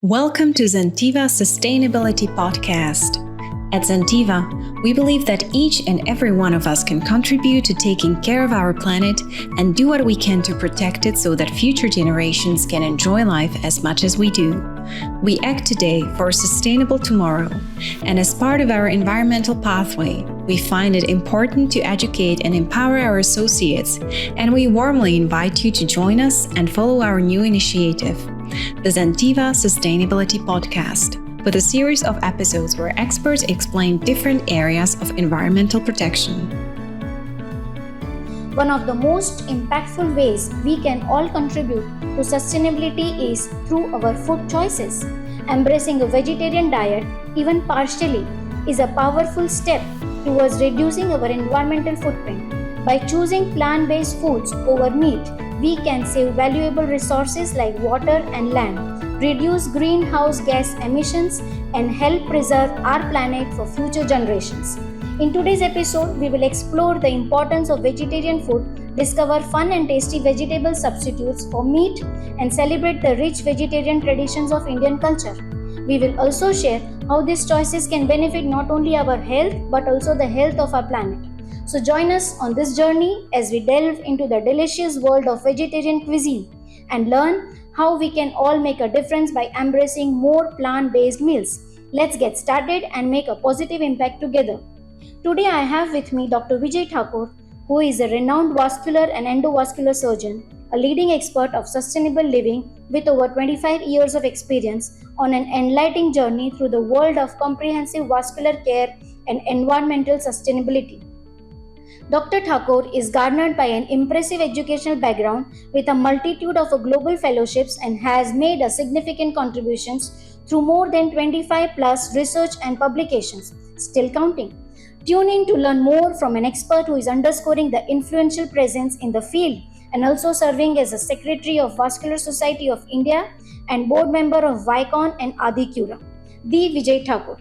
Welcome to Zentiva Sustainability Podcast. At Zentiva, we believe that each and every one of us can contribute to taking care of our planet and do what we can to protect it so that future generations can enjoy life as much as we do. We act today for a sustainable tomorrow, and as part of our environmental pathway, we find it important to educate and empower our associates, and we warmly invite you to join us and follow our new initiative, the Zentiva Sustainability Podcast, with a series of episodes where experts explain different areas of environmental protection. One of the most impactful ways we can all contribute to sustainability is through our food choices. Embracing a vegetarian diet, even partially, is a powerful step towards reducing our environmental footprint. By choosing plant-based foods over meat, we can save valuable resources like water and land, reduce greenhouse gas emissions, and help preserve our planet for future generations. In today's episode, we will explore the importance of vegetarian food, discover fun and tasty vegetable substitutes for meat, and celebrate the rich vegetarian traditions of Indian culture. We will also share how these choices can benefit not only our health but also the health of our planet. So join us on this journey as we delve into the delicious world of vegetarian cuisine and learn how we can all make a difference by embracing more plant-based meals. Let's get started and make a positive impact together. Today I have with me Dr. Vijay Thakur, who is a renowned vascular and endovascular surgeon, a leading expert of sustainable living with over 25 years of experience on an enlightening journey through the world of comprehensive vascular care and environmental sustainability. Dr. Thakur is garnered by an impressive educational background with a multitude of global fellowships and has made a significant contributions through more than 25 plus research and publications, still counting. Tune in to learn more from an expert who is underscoring the influential presence in the field and also serving as a Secretary of Vascular Society of India and board member of Vicon and Adicura, the Vijay Thakur.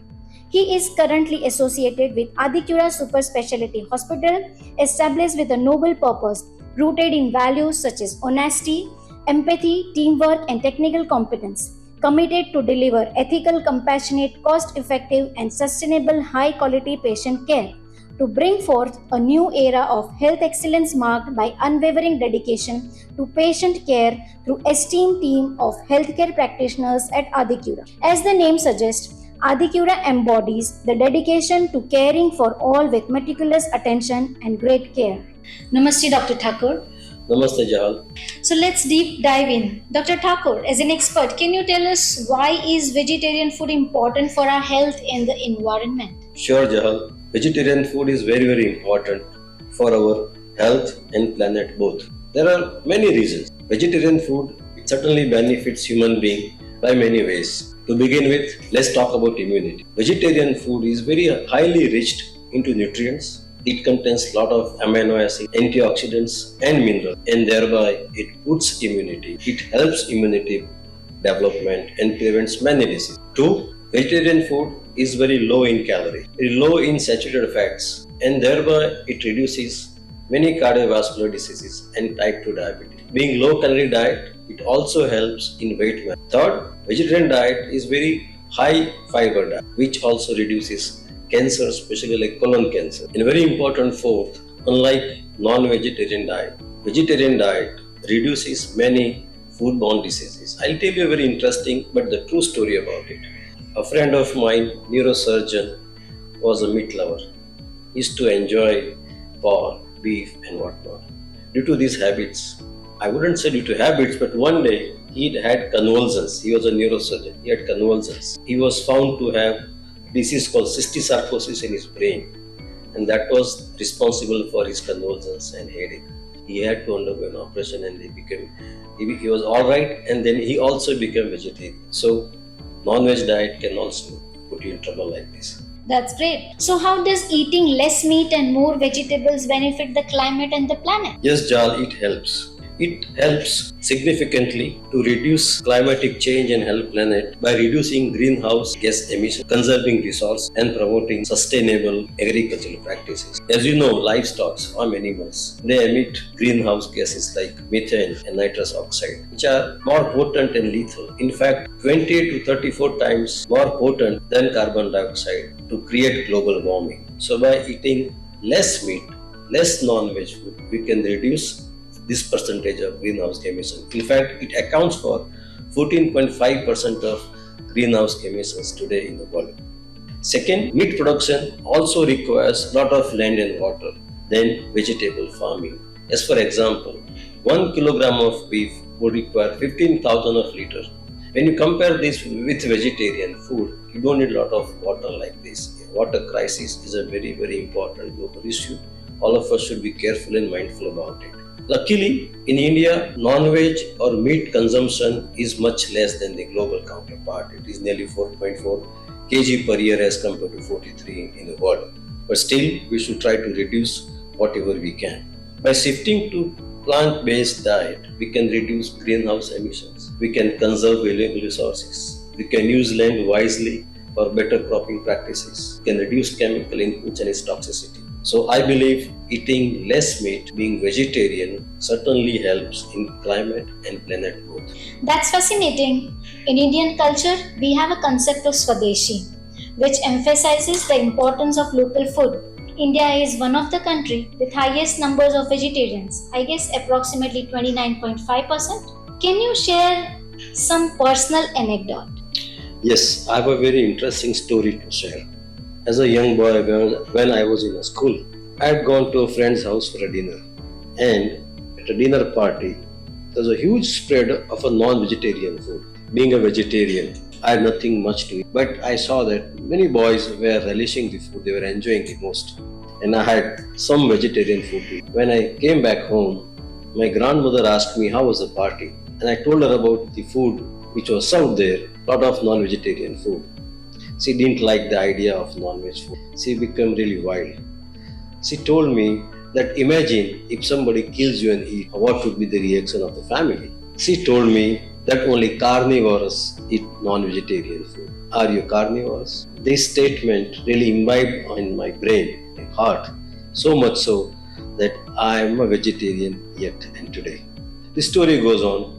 He is currently associated with Adicura Super Speciality Hospital, established with a noble purpose, rooted in values such as honesty, empathy, teamwork, and technical competence, committed to deliver ethical, compassionate, cost-effective, and sustainable high-quality patient care, to bring forth a new era of health excellence marked by unwavering dedication to patient care through esteemed team of healthcare practitioners at Adicura. As the name suggests, Adicura embodies the dedication to caring for all with meticulous attention and great care. Namaste, Dr. Thakur. Namaste, Jahal. So let's deep dive in. Dr. Thakur, as an expert, can you tell us why is vegetarian food important for our health and the environment? Sure, Jahal. Vegetarian food is very, very important for our health and planet both. There are many reasons. Vegetarian food certainly benefits human being by many ways. To begin with, let's talk about immunity. Vegetarian food is very highly rich into nutrients. It contains a lot of amino acids, antioxidants and minerals, and thereby it boosts immunity. It helps immunity development and prevents many diseases. 2. Vegetarian food is very low in calories, very low in saturated fats, and thereby it reduces many cardiovascular diseases and type 2 diabetes. Being low calorie diet, it also helps in weight management. Third, vegetarian diet is very high fiber diet, which also reduces cancer, especially like colon cancer. And very important fourth, unlike non-vegetarian diet, vegetarian diet reduces many foodborne diseases. I'll tell you a very interesting but the true story about it. A friend of mine, neurosurgeon, was a meat lover. He used to enjoy pork, beef and whatnot. Due to these habits, I wouldn't say due to habits, but one day he had convulsions. He was a neurosurgeon. He had convulsions. He was found to have disease called cystosarcosis in his brain, and that was responsible for his convulsions and headache. He had to undergo an operation, and he was all right, and then he also became vegetarian. So non-veg diet can also put you in trouble like this. That's great. So how does eating less meat and more vegetables benefit the climate and the planet? Yes, Jal, it helps. It helps significantly to reduce climatic change and help planet by reducing greenhouse gas emissions, conserving resource and promoting sustainable agricultural practices. As you know, livestock, farm animals, they emit greenhouse gases like methane and nitrous oxide, which are more potent and lethal. In fact, 20 to 34 times more potent than carbon dioxide to create global warming. So by eating less meat, less non-veg food, we can reduce this percentage of greenhouse emissions. In fact, it accounts for 14.5% of greenhouse emissions today in the world. Second, meat production also requires a lot of land and water than vegetable farming. As for example, 1 kilogram of beef would require 15,000 of liters. When you compare this with vegetarian food, you don't need a lot of water like this. Water crisis is a very, very important global issue. All of us should be careful and mindful about it. Luckily, in India, non-veg or meat consumption is much less than the global counterpart. It is nearly 4.4 kg per year as compared to 43 in the world. But still, we should try to reduce whatever we can. By shifting to plant-based diet, we can reduce greenhouse emissions. We can conserve valuable resources. We can use land wisely for better cropping practices. We can reduce chemical inputs and its toxicity. So I believe eating less meat, being vegetarian, certainly helps in climate and planet growth. That's fascinating. In Indian culture, we have a concept of Swadeshi, which emphasizes the importance of local food. India is one of the countries with highest numbers of vegetarians, I guess approximately 29.5%. Can you share some personal anecdote? Yes, I have a very interesting story to share. As a young boy, when I was in a school, I had gone to a friend's house for a dinner. And at a dinner party, there was a huge spread of a non-vegetarian food. Being a vegetarian, I had nothing much to eat. But I saw that many boys were relishing the food, they were enjoying it most. And I had some vegetarian food to eat. When I came back home, my grandmother asked me how was the party. And I told her about the food which was served there, a lot of non-vegetarian food. She didn't like the idea of non-veg food. She became really wild. She told me that imagine if somebody kills you and eats, what would be the reaction of the family? She told me that only carnivores eat non-vegetarian food. Are you carnivores? This statement really imbibed in my brain, my heart, so much so that I am a vegetarian yet and today. The story goes on.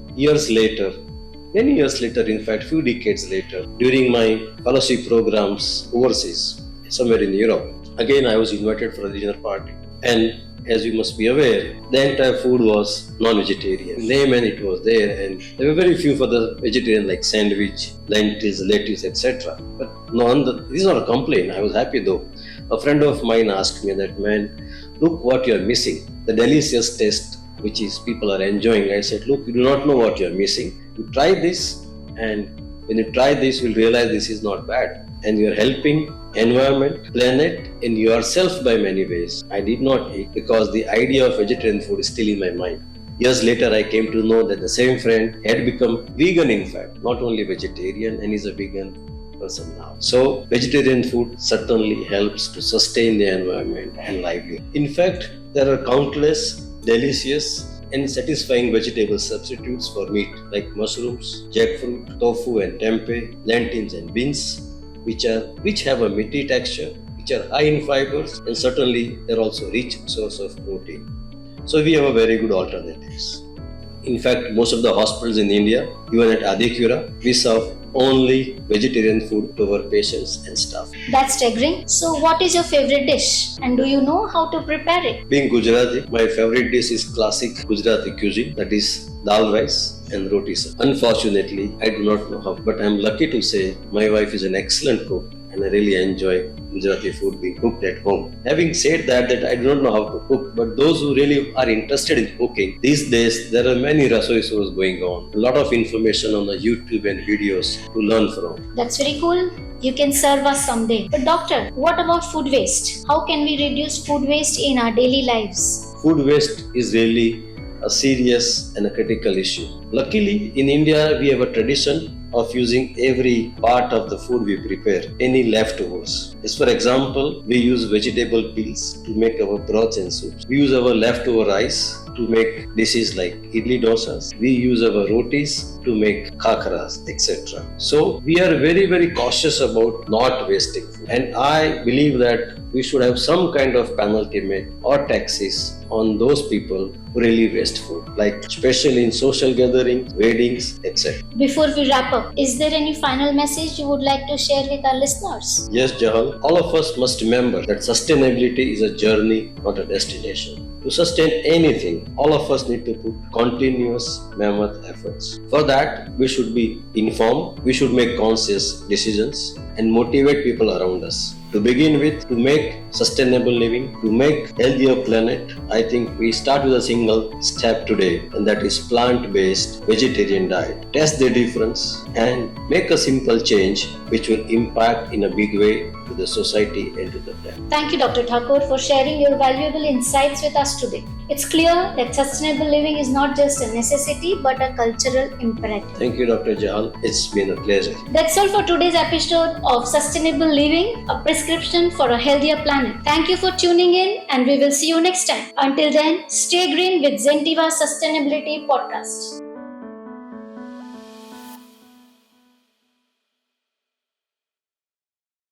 Many years later, in fact, few decades later, during my fellowship programs overseas, somewhere in Europe, again I was invited for a dinner party. And as you must be aware, the entire food was non-vegetarian. Name and it was there, and there were very few for the vegetarian like sandwich, lentils, lettuce, etc. But this is not a complaint. I was happy though. A friend of mine asked me that, man, look what you are missing. The delicious taste which is people are enjoying. I said, look, you do not know what you are missing. You try this, and when you try this, you'll realize this is not bad. And you are helping environment, planet, and yourself by many ways. I did not eat because the idea of vegetarian food is still in my mind. Years later, I came to know that the same friend had become vegan, in fact, not only vegetarian, and is a vegan person now. So, vegetarian food certainly helps to sustain the environment and livelihood. In fact, there are countless delicious and satisfying vegetable substitutes for meat like mushrooms, jackfruit, tofu and tempeh, lentils and beans, which have a meaty texture, which are high in fibers, and certainly they're also rich source of protein. So we have a very good alternatives. In fact, most of the hospitals in India, even at Adikura, we serve only vegetarian food to our patients and staff. That's staggering. So what is your favorite dish? And do you know how to prepare it? Being Gujarati, my favorite dish is classic Gujarati cuisine, that is dal rice and roti sabji. Unfortunately, I do not know how, but I am lucky to say my wife is an excellent cook and I really enjoy Gujarati food being cooked at home. Having said that I do not know how to cook, but those who really are interested in cooking, these days there are many rasoi shows going on. A lot of information on the YouTube and videos to learn from. That's very cool. You can serve us someday. But doctor, what about food waste? How can we reduce food waste in our daily lives? Food waste is really a serious and a critical issue. Luckily, in India, we have a tradition of using every part of the food we prepare, any leftovers. As for example, we use vegetable peels to make our broths and soups. We use our leftover rice to to make dishes like idli dosas. We use our rotis to make khakras, etc. So we are very, very cautious about not wasting food. And I believe that we should have some kind of penalty made or taxes on those people who really waste food, like especially in social gatherings, weddings, etc. Before we wrap up, is there any final message you would like to share with our listeners? Yes, Jahal, all of us must remember that sustainability is a journey, not a destination. To sustain anything, all of us need to put continuous mammoth efforts. For that, we should be informed, we should make conscious decisions and motivate people around us. To begin with, to make sustainable living, to make healthier planet, I think we start with a single step today, and that is plant-based vegetarian diet. Test the difference and make a simple change which will impact in a big way to the society and to the planet. Thank you, Dr. Thakur, for sharing your valuable insights with us today. It's clear that sustainable living is not just a necessity but a cultural imperative. Thank you, Dr. Jahal. It's been a pleasure. That's all for today's episode of Sustainable Living, a prescription for a healthier planet. Thank you for tuning in, and we will see you next time. Until then, stay green with Zentiva Sustainability Podcast.